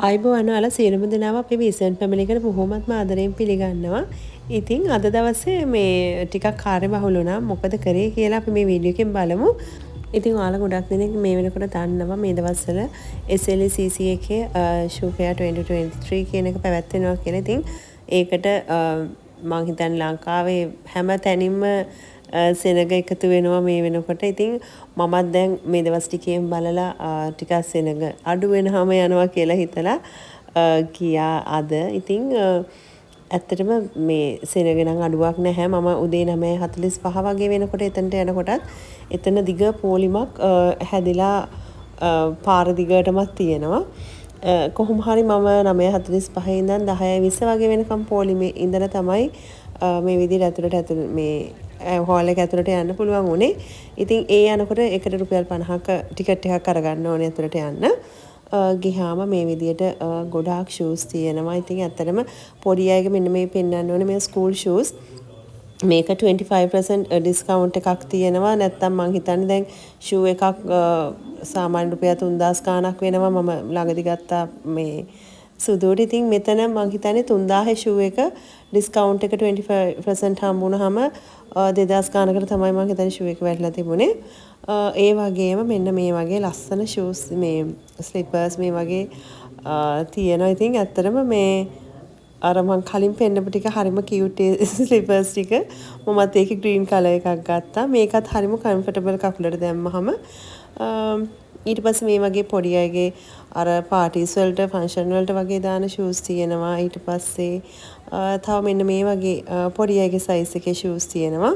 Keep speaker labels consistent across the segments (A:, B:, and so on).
A: ආයිබෝවන් ඔයාලා සියලුම දෙනාම අපේ වීසන් ෆැමිලි එකට බොහොමත්ම ආදරයෙන් පිළිගන්නවා. ඉතින් අද දවසේ මේ ටිකක් කාර්යබහුල වුණා. මොකද කරේ කියලා අපි මේ වීඩියෝ එකෙන් බලමු. ඉතින් ඔයාලා ගොඩක් දෙනෙක් මේ වෙනකොට දන්නවා මේ දවස්වල SLCC එකේ Shoe Fair 2023 කියන එක පැවැත්වෙනවා කියලා. ඉතින් ඒකට මම හිතන්නේ ලංකාවේ හැම තැනින්ම සෙනග එකතු වෙනවා මේ වෙනකොට. ඉතින් මමත් දැන් මේ දවස් ටිකෙන් බලලා ටිකක් සෙනග අඩු වෙනවම යනවා කියලා හිතලා ගියා අද. ඉතින් ඇත්තටම මේ සෙනග නම් අඩුවක් නැහැ. මම උදේ 9:45 වගේ වෙනකොට එතනට යනකොටත් එතන දිග පෝලිමක් හැදිලා පාර දිගටමත් තියෙනවා. කොහොම හරි මම 9:45 ඉඳන් 10:20 වගේ වෙනකම් පොලිමේ ඉඳලා තමයි මේ විදිහට ඇතුළට මේ හෝල් එක ඇතුළට යන්න පුළුවන් උනේ. ඉතින් ඒ යනකොට එකට රුපියල් 50ක ටිකට් එකක් අරගන්න ඕනේ ඇතුළට යන්න. ගියාම මේ විදිහට ගොඩාක් ෂූස් තියෙනවා. ඉතින් ඇත්තටම පොඩි අයගේ මෙන්න මේ පෙන්වන්න ඕනේ මේ ස්කූල් ෂූස්. මේක 25% ඩිස්කවුන්ට් එකක් තියෙනවා. නැත්තම් මං හිතන්නේ දැන් ෂූ එකක් සාමාන්‍ය රුපියල් 3000 ගාණක් වෙනවා. මම ළඟදි ගත්තා මේ සුදුට. ඉතින් මෙතන මං හිතන්නේ 3000 ෂූ එක ඩිස්කවුන්ට් එක 25% හම්බුනහම 2000 ගාණකට තමයි මං හිතන්නේ ෂූ එක වැටලා තිබුණේ. ඒ වගේම මෙන්න මේ වගේ ලස්සන ෂූස් මේ ස්ලිපර්ස් මේ වගේ තියෙනවා. ඉතින් ඇත්තටම මේ අර මං කලින් පෙන්නපු ටික හරිම කියුට් ස්ලිපර්ස් ටික මමත් ඒකේ ග්‍රීන් කලර් එකක් ගත්තා. මේකත් හරිම කම්ෆර්ටබල් කකුලට දැම්මහම ඊට පස්සේ මේ වගේ පොඩි අයගේ අර පාටිස් වලට ෆන්ක්ෂන් වලට වගේ දාන ෂූස් තියෙනවා. ඊට පස්සේ තව මෙන්න මේ වගේ පොඩි අයගේ සයිස් එකේ ෂූස් තියෙනවා.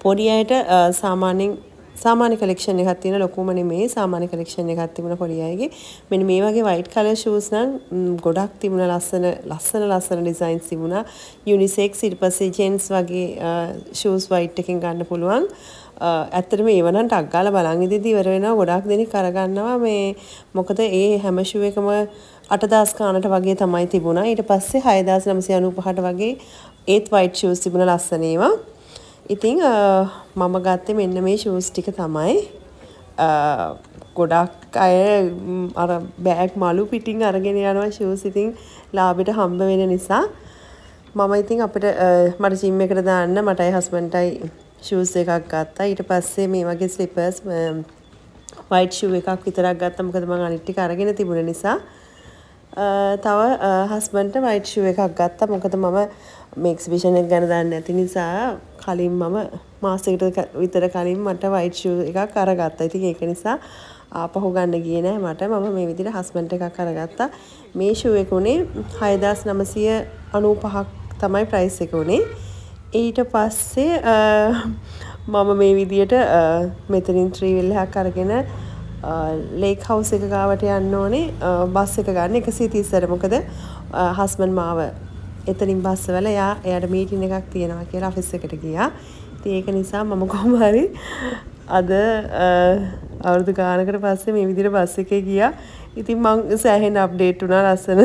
A: පොඩි අයට සාමාන්‍ය කලෙක්ෂන් එකක් තියෙන ලොකුම නෙමෙයි සාමාන්‍ය කලෙක්ෂන් එකක් තිබුණා පොඩි අයගේ. මෙන්න මේ වගේ white color shoes නම් ගොඩක් තිබුණා ලස්සන ඩිසයින්ස් තිබුණා. unisex ඊට පස්සේ gents වගේ shoes white එකෙන් ගන්න පුළුවන්. ඇත්තටම ඒව නම් ටක් ගාලා බලන් ඉඳිද්දි ඉවර වෙනවා. ගොඩක් දෙනෙක් අරගන්නවා මේ මොකද ඒ හැම shoe එකම 8000 ගානට වගේ තමයි තිබුණා. ඊට පස්සේ 6995ට වගේ ඒත් white shoes තිබුණා ලස්සන ඒවා. ඉතින් මම ගත්තේ මෙන්න මේ ෂූස් ටික තමයි. ගොඩක් අය අර බෑග් මලු පිටින් අරගෙන යනවා ෂූස්. ඉතින් ලාභෙට හම්බ වෙන නිසා මම ඉතින් අපිට මට ජිම් එකට දාන්න මටයි හස්බන්ඩ්ටයි ෂූස් එකක් ගත්තා. ඊට පස්සේ මේ වගේ ස්ලිපර්ස් white shoe එකක් විතරක් ගත්තා. මොකද මම අනිත් ටික අරගෙන තිබුණ නිසා. තව හස්බන්ඩ්ට white shoe එකක් ගත්තා. මොකද මම මේ එක්සිබිෂන් එක ගැන දන්නේ නැති නිසා කලින් මම මාසෙකට විතර කලින් මට white shoe එකක් අරගත්තා. ඉතින් ඒක නිසා ආපහු ගන්න ගියේ නෑ මට. මම මේ විදිහට හස්බන්ඩ් එකක් අරගත්තා. මේ shoe එක උනේ 6995ක් තමයි price එක උනේ. ඊට පස්සේ මම මේ විදිහට මෙතනින් 3 wheel එකක් අරගෙන ලේක් හවුස් එක ගාවට යන්න ඕනේ. බස් එක ගන්න 130ට. මොකද හස්බන්ඩ් මාව එතනින් බස්සවල එයාට මීටින් එකක් තියෙනවා කියලා ඔෆිස් එකට ගියා. ඉතින් ඒක නිසා මම කොහොම හරි අද අවුරුදු ගානකට පස්සේ මේ විදිහට බස් එකේ ගියා. ඉතින් මං සෑහෙන අප්ඩේට් වුණා. ලස්සන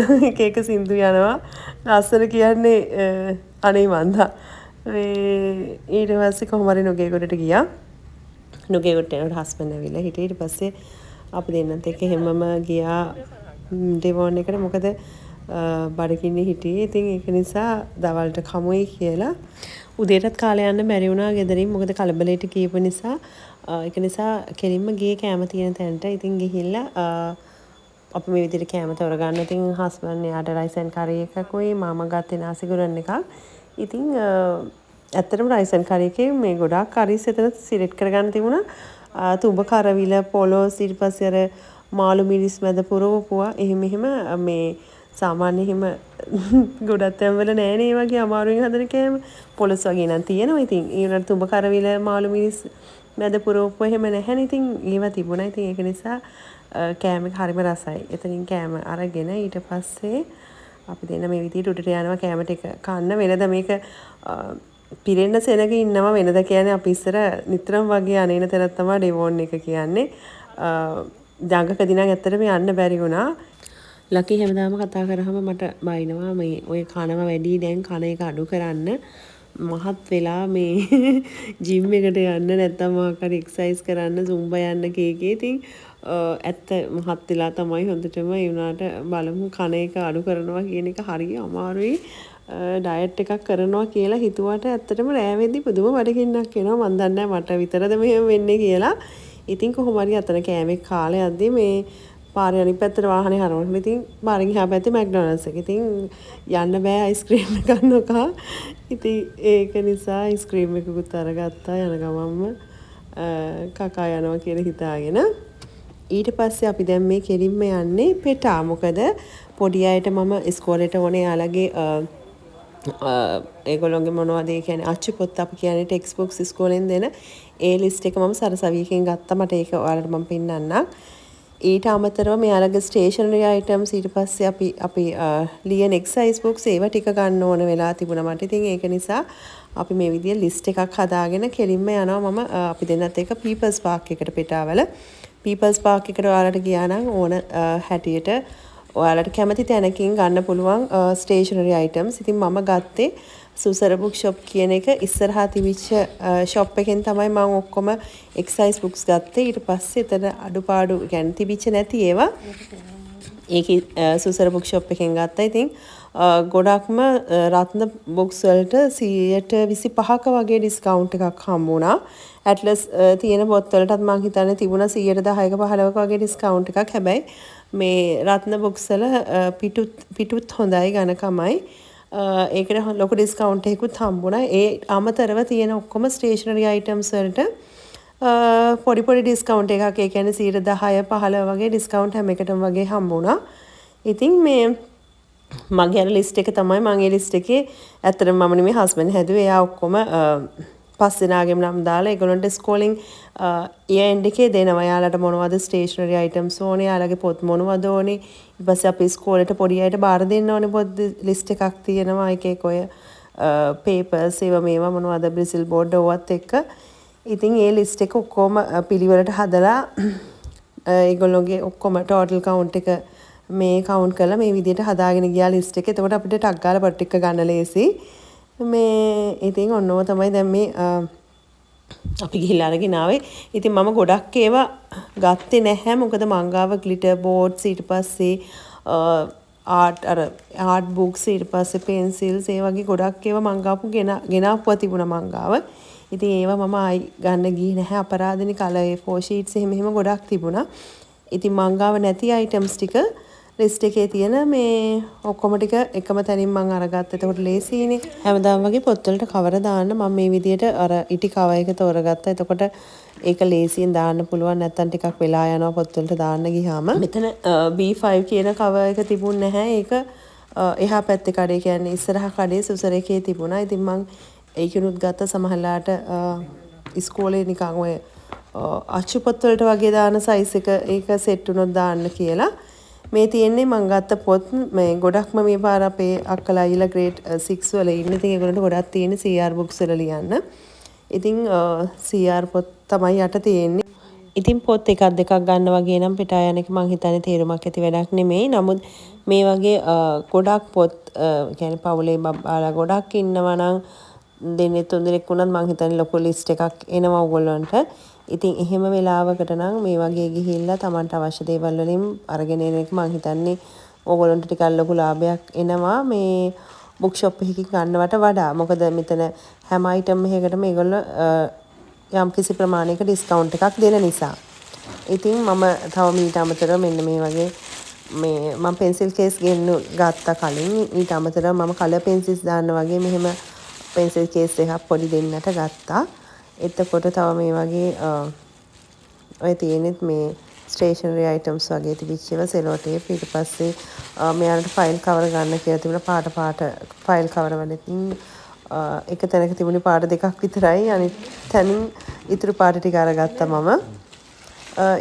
A: එක සින්දු යනවා. ලස්සන කියන්නේ අනේ මන්දා. ඊට පස්සේ කොහොම හරි නුගේගොඩට ගියා. නුගේගොඩට යනකොට හස්බන්ඩ් ඇවිල්ලා හිටියේ. ඊට පස්සේ අපි දෙන්නත් එක්ක හැමම ගියා ඩෙවොන් එකට. මොකද බඩගින්නේ හිටියේ. ඉතින් ඒක නිසා දවල්ට කමුයි කියලා උදේටත් කාලේ යන්න බැරි වුණා ගෙදරින්. මොකද කලබලයට ගියපු නිසා. ඒක නිසා කෙලින්ම ගියේ කැම තියෙන තැනට. ඉතින් ගිහිල්ලා අපි මේ විදිහට කැම තෝරගන්න. ඉතින් හස්බන්ඩ් එයාට රයිස් ඇන්ඩ් කරි එකකුයි මම ගත්තේ නාසි ගුරන් එකක්. ඉතින් ඇත්තටම රයිස් ඇන්ඩ් කරි එකේ මේ ගොඩාක් කරිස් එතන සිලෙක්ට් කරගන්න තිබුණා. තුඹ කරවිල පොලොස් ඊට පස්සේ අර මාළු මිරිස් මැද පුරවපුවා එහෙම මේ සාමාන්‍ය එහෙම ගොඩක් තැන්වල නෑනේ මේ වගේ අමාරුවෙන් හදන කෑම. පොලොස් වගේ නම් තියෙනවා. ඉතින් ඊළඟට තුඹ කරවිල මාළු මිරිස් මැද පුරවපුවා එහෙම නැහැනේ. ඉතින් ඒවා තිබුණා. ඉතින් ඒක නිසා කෑම එක හරිම රසයි. එතනින් කෑම අරගෙන ඊට පස්සේ අපි දෙන්න මේ විදිහට උඩට යනවා කෑම ටික කන්න. වෙනද මේක පිරෙන්න සෙනග ඉන්නවා. වෙනද කියන්නේ අපි ඉස්සර නිතරම වගේ අනේන තැනක් තමයි ඩෙවොන් එක කියන්නේ. ජංගකදී නම් ඇත්තටම යන්න බැරි වුණා. ලකි හැමදාම කතා කරාම මට බයිනවා මේ ඔය කනවා වැඩි දැන් කන එක අඩු කරන්න. මහත් වෙලා මේ ජිම් එකට යන්න නැත්තම් මොකක් හරි එක්සර්සයිස් කරන්න සුම්බා යන්න කීකේ. ඉතින් ඇත්ත මහත් වෙලා තමයි හොඳටම ඒ වුණාට බලමු කන එක අඩු කරනවා කියන එක හරිය අමාරුයි. ඩයට් එකක් කරනවා කියලා හිතුවට ඇත්තටම රෑ වෙද්දි පුදුම බඩගින්නක් එනවා. මන් දන්නේ නැහැ මට විතරද මෙහෙම වෙන්නේ කියලා. ඉතින් කොහොම හරි අතන කෑමේ කාලේ යද්දි මේ පාරේ අනිත් පැත්තට වාහනේ හරවන්න. ඉතින් පාරෙන් එහා පැත්තේ මැක්ඩොනල්ඩ්ස් එක. ඉතින් යන්න බෑ අයිස්ක්‍රීම් එක ගන්නකා. ඉතින් ඒක නිසා අයිස්ක්‍රීම් එකකුත් අරගත්තා යන ගමන්ම කකා යනවා කියලා හිතාගෙන. ඊට පස්සේ අපි දැන් මේ කෙලින්ම යන්නේ පෙටා. මොකද පොඩි අයට මම ඉස්කෝලේට ඕනේ යාළගේ ඒගොල්ලොන්ගේ මොනවද ඒ කියන්නේ අච්චු පොත් අපි කියන්නේ ටෙක්ස්ට් බුක්ස් ඉස්කෝලෙන් දෙන ඒ ලිස්ට් එක මම සරසවියකින් ගත්තා. මට ඒක ඔයාලට මම පෙන්නන්නම්. ඊට අමතරව මෙයාලගේ ස්ටේෂනරි අයිටම්ස් ඊට පස්සේ අපි ලියන එක්සර්සයිස් බුක්ස් ඒවා ටික ගන්න ඕන වෙලා තිබුණා මට. ඉතින් ඒක නිසා අපි මේ විදිහේ ලිස්ට් එකක් හදාගෙන කෙලින්ම යනවා. මම අපි දෙන්නත් එක පීපල්ස් පාක් එකට පිටාවල. පීපල්ස් පාක් එකට ඔයාලට ගියා නම් ඕන හැටියට ඔයාලට කැමති තැනකින් ගන්න පුළුවන් ස්ටේෂනරි අයිටම්ස්. ඉතින් මම ගත්තේ සුසර බුක් ෂොප් කියන එක ඉස්සරහා තිබිච්ච ෂොප් එකෙන් තමයි මම ඔක්කොම එක්සර්සයිස් බුක්ස් ගත්තේ. ඊට පස්සේ එතන අඩුපාඩු කියන්නේ තිබිච්ච නැති ඒවා ඒකේ සුසර බුක් ෂොප් එකෙන් ගත්තා. ඉතින් ගොඩක්ම රත්න බුක්ස් වලට 125ක වගේ ඩිස්කවුන්ට් එකක් හම්බුණා. ඇට්ලස් තියෙන පොත් වලටත් මම හිතන්නේ තිබුණා 10%ක 15ක වගේ ඩිස්කවුන්ට් එකක්. හැබැයි මේ රත්න බුක්ස් වල පිටුත් හොඳයි ඝනකමයි. ඒකට ලොකු ඩිස්කවුන්ට් එකකුත් හම්බුණා. ඒ අමතරව තියෙන ඔක්කොම ස්ටේෂනරි අයිටම්ස් වලට පොඩි පොඩි ඩිස්කවුන්ට් එකක්. ඒ කියන්නේ 10 15 වගේ ඩිස්කවුන්ට් හැම එකටම වගේ හම්බුණා. ඉතින් මේ මගේ අර ලිස්ට් එක තමයි මම ඒ ලිස්ට් එකේ ඇත්තටම මම නෙමෙයි හස්බන්ඩ් හැදුවේ. එයා ඔක්කොම පස් දෙනාගේම නම් දාලා ඒගොල්ලන්ට ස්කෝලින් ඉයර් එන්ඩ් එකේ දෙනවා. යාලට මොනවද ස්ටේෂනරි අයිටම්ස් ඕනේ, යාලගේ පොත් මොනවද ඕනේ. ඊට පස්සේ අපි ස්කෝලේට පොඩි අයට බාර දෙන්න ඕනේ පොත් ලිස්ට් එකක් තියෙනවා. එක එක ඔය පේපර්ස් ඒවා මේවා මොනවද බ්‍රිසිල් බෝඩ් ඔවත් එක්ක. ඉතින් ඒ ලිස්ට් එක ඔක්කොම පිළිවෙලට හදලා ඒගොල්ලෝගේ ඔක්කොම ටෝටල් කවුන්ට් එක මේ කවුන්ට් කරලා මේ විදිහට හදාගෙන ගියා ලිස්ට් එක. එතකොට අපිට ටක් ගාලා පොත් ටික ගන්න ලේසි. මේ ඉතින් ඔන්නෝ තමයි දැන් මේ අපි ගිහිල්ලා අරගෙන ආවේ. ඉතින් මම ගොඩක් ඒවා ගත්තේ නැහැ. මොකද මංගාව ග්ලිටර් බෝඩ්ස් ඊට පස්සේ ආර්ට් බුක්ස් ඊට පස්සේ පෙන්සිල්ස් ඒ වගේ ගොඩක් ඒවා මංගාපු ගෙනාපුවා තිබුණා මංගාව. ඉතින් ඒවා මම ආයි ගන්න ගියේ නැහැ. අපරාධනේ කලර් A4 sheets එහෙම ගොඩක් තිබුණා. ඉතින් මංගාව නැති අයිටම්ස් ටික ලිස්ට් එකේ තියෙන මේ ඔක්කොම ටික එකම තැනින් මම අරගත්තා. එතකොට ලේසියිනේ. හැමදාම වගේ පොත්වලට කවර දාන්න මම මේ විදිහට අර ඉටි කවර් එක තෝරගත්තා. එතකොට ඒක ලේසියෙන් දාන්න පුළුවන්. නැත්තම් ටිකක් වෙලා යනවා පොත්වලට දාන්න ගියාම. මෙතන B5 කියන කවර් එක තිබුණ නැහැ. ඒක එහා පැත්තේ කඩේ කියන්නේ ඉස්සරහා කඩේ සුසර එකේ තිබුණා. ඉතින් මම ඒකිනුත් ගත්ත සමහරලාට ඉස්කෝලේ නිකන් ඔය අච්චු පොත්වලට වගේ දාන සයිස් එක ඒක සෙට් වුණොත් දාන්න කියලා. මේ තියෙන්නේ මම ගත්ත පොත් මේ ගොඩක්ම මේ පාර අපේ අක්කලා අයිලා ග්‍රේඩ් 6 වල ඉන්න. ඉතින් ඒගොල්ලන්ට ගොඩක් තියෙන්නේ CR බුක්ස් වල ලියන්න. ඉතින් CR පොත් තමයි යට තියෙන්නේ. ඉතින් පොත් එකක් දෙකක් ගන්න වගේ නම් පිටා යන එක මං හිතන්නේ තේරුමක් ඇති වැඩක් නෙමෙයි. නමුත් මේ වගේ ගොඩක් පොත් කියන්නේ පවුලේ බබාලා ගොඩක් ඉන්නවා නම් දෙන්නේ තුන්දෙනෙක් වුණත් මං හිතන්නේ ලොකු ලිස්ට් එකක් එනවා ඔයගොල්ලන්ට. ඉතින් එහෙම වෙලාවකට නම් මේ වගේ ගිහිල්ලා Tamanට අවශ්‍ය දේවල් වලින් අරගෙන එන එක මං හිතන්නේ ඕගොල්ලන්ට ටිකක් ලොකු ලාභයක් එනවා මේ බුක් ෂොප් එකකින් ගන්නවට වඩා. මොකද මෙතන හැම අයිටම් එකකටම මේගොල්ලෝ යම් කිසි ප්‍රමාණයක ඩිස්කවුන්ට් එකක් දෙන නිසා. ඉතින් මම තව මීට අමතරව මෙන්න මේ වගේ මේ මම පෙන්සිල් කේස් ගත්තා කලින්. ඊට අමතරව මම කලර් පෙන්සිල්ස් දාන්න වගේ මෙහෙම පෙන්සිල් කේස් එකක් පොඩි දෙන්නට ගත්තා. එතකොට තව මේ වගේ ඔය තියෙනෙත් මේ ස්ටේෂනරි අයිටම්ස් වගේ තිබිච්ච ඒවා සෙලෝ ටේප්. ඊට පස්සේ මෙයාලට ෆයිල් කවර් ගන්න කියලා තිබුණා. පාට ෆයිල් කවර් වලින් එක තැනක තිබුණේ පාට දෙකක් විතරයි. අනිත් තැනින් ඉතුරු පාට ටික අරගත්තා මම.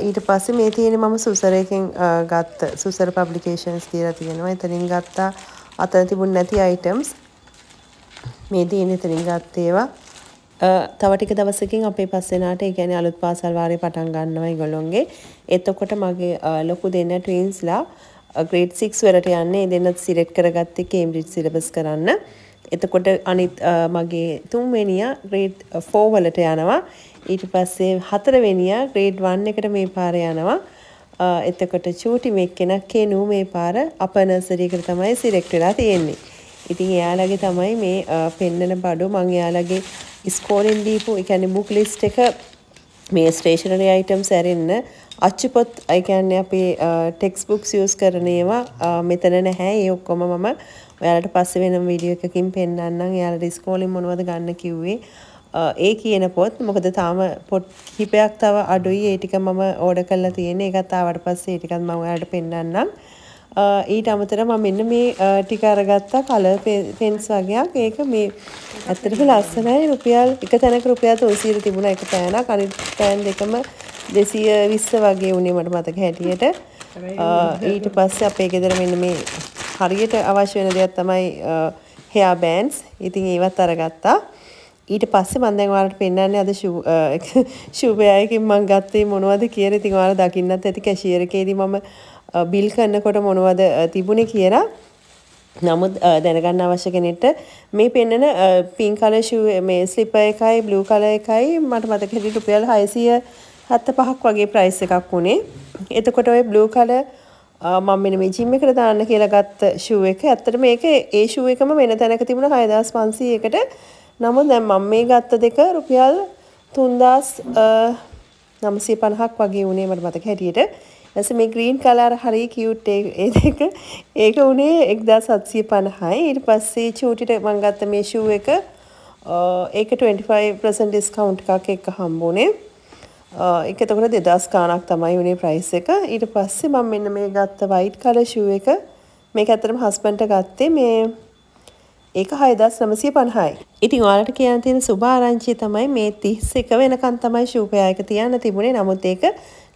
A: ඊට පස්සේ මේ තියෙන්නේ මම සුසර එකෙන් ගත්ත සුසර පබ්ලිකේෂන්ස් කියලා තියෙනවා. එතනින් ගත්තා අතන තිබුණ නැති අයිටම්ස්. මේ තියෙන්නේ එතනින් ගත්ත ඒවා. තව ටික දවසකින් අපේ පස්සෙනාට ඒ කියන්නේ අලුත් පාසල් වාරේ පටන් ගන්නවා ඒගොල්ලොන්ගේ. එතකොට මගේ ලොකු දෙන්න ට්වින්ස්ලා ග්‍රේඩ් 6 වලට යන්නේ. දෙන්නත් සිලෙක්ට් කරගත්තේ කේම්බ්‍රිජ් සිලබස් කරන්න. එතකොට අනිත් මගේ 3 වෙනියා grade 4 වලට යනවා. ඊට පස්සේ 4 වෙනියා grade 1 එකට මේ පාර යනවා. එතකොට චූටි මෙක්කෙන කෙනු මේ පාර අපර් නර්සරි එකට තමයි සිලෙක්ට් වෙලා තියෙන්නේ. ඉතින් එයාලගේ තමයි මේ පෙන්නන බඩු මම එයාලගේ ඉස්කෝලෙන් දීපු ඒ කියන්නේ book list එක මේ ස්ටේෂනරි අයිටම්ස් ඇරෙන්න අච්චුපොත් ඒ කියන්නේ අපි ටෙක්ස්ට් බුක්ස් යූස් කරන ඒවා මෙතන නැහැ. ඒ ඔක්කොම මම ඔයාලට පස්සේ වෙනම වීඩියෝ එකකින් පෙන්නන්නම්. එයාලට ඉස්කෝලෙන් මොනවද ගන්න කිව්වේ. ඒ කියන පොත් මොකද තාම පොත් කිහිපයක් තව අඩුයි. ඒ ටික මම ඕඩර් කරලා තියෙන්නේ. ඒකත් ආවට පස්සේ ඒ ටිකත් මම ඔයාලට පෙන්නන්නම්. ඊට අමතරව මම මෙන්න මේ ටික අරගත්තා කලර් පෙන්ස් වගේක්. ඒක මේ ඇත්තටම ලස්සනයි. රුපියල් එක තැනක රුපියල් 300 තිබුණා එක පෑනක්. අනිත් පෑන් දෙකම 220 වගේ උනේ මට මතක හැටියට. ඊට පස්සේ අපේ ගෙදර මෙන්න මේ හරියට අවශ්‍ය වෙන දේක් තමයි hair bands. ඉතින් ඒවත් අරගත්තා. ඊට පස්සේ මම දැන් ඔයාලට පෙන්නන්නේ අද ෂූ බෑගකින් මම ගත්තේ මොනවද කියලා. ඉතින් ඔයාලා දකින්නත් ඇති කැෂියර් එකේදී මම බිල් කරනකොට මොනවද තිබුණේ කියලා. නමුත් දැනගන්න අවශ්‍ය කෙනෙක්ට මේ පෙන්නන පින්ක් කලර් ෂූ මේ ස්ලිපර් එකයි බ්ලූ කලර් එකයි මට මතක හැටියට රුපියල් 675ක් වගේ ප්‍රයිස් එකක් උනේ. එතකොට ඔය බ්ලූ කලර් මම මෙන්න මේ ජිම් එකට දාන්න කියලා ගත්ත ෂූ එක. ඇත්තට මේක ඒ ෂූ එකම වෙන තැනක තිබුණා 6500කට. නමුත් දැන් මම මේ ගත්ත දෙක රුපියල් 3950ක් වගේ උනේ මට මතක හැටියට. ඊට මේ green color හරි cute ඒ දෙක ඒක උනේ 1750යි. ඊට පස්සේ චූටිට මම ගත්ත මේ shoe එක ඒක 25% discount එකක් එක්ක හම්බුනේ. ඒක එතකොට 2000 ගාණක් තමයි උනේ price එක. ඊට පස්සේ මම මෙන්න මේ ගත්ත white color shoe එක මේක ඇත්තටම husbandට ගත්තේ මේ ඒක 6950යි. ඉතින් ඔයාලට කියන්න තියෙන සුබ ආරංචිය තමයි මේ 31 වෙනකන් තමයි ෂූ පෙයා එක තියන්න තිබුණේ. නමුත් ඒක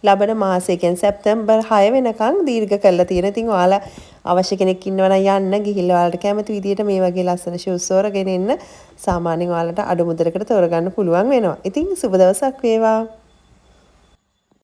A: ලබන මාසයේ කියන්නේ සැප්තැම්බර් 6 වෙනකන් දීර්ඝ කරලා තියෙනවා. ඉතින් ඔයාලා අවශ්‍ය කෙනෙක් ඉන්නවා නම් යන්න ගිහිල්ලා ඔයාලට කැමති විදියට මේ වගේ ලස්සන ෂූස් තෝරගෙන එන්න. සාමාන්‍යයෙන් ඔයාලට අඩු මුදලකට තෝරගන්න පුළුවන් වෙනවා. ඉතින් සුබ දවසක් වේවා.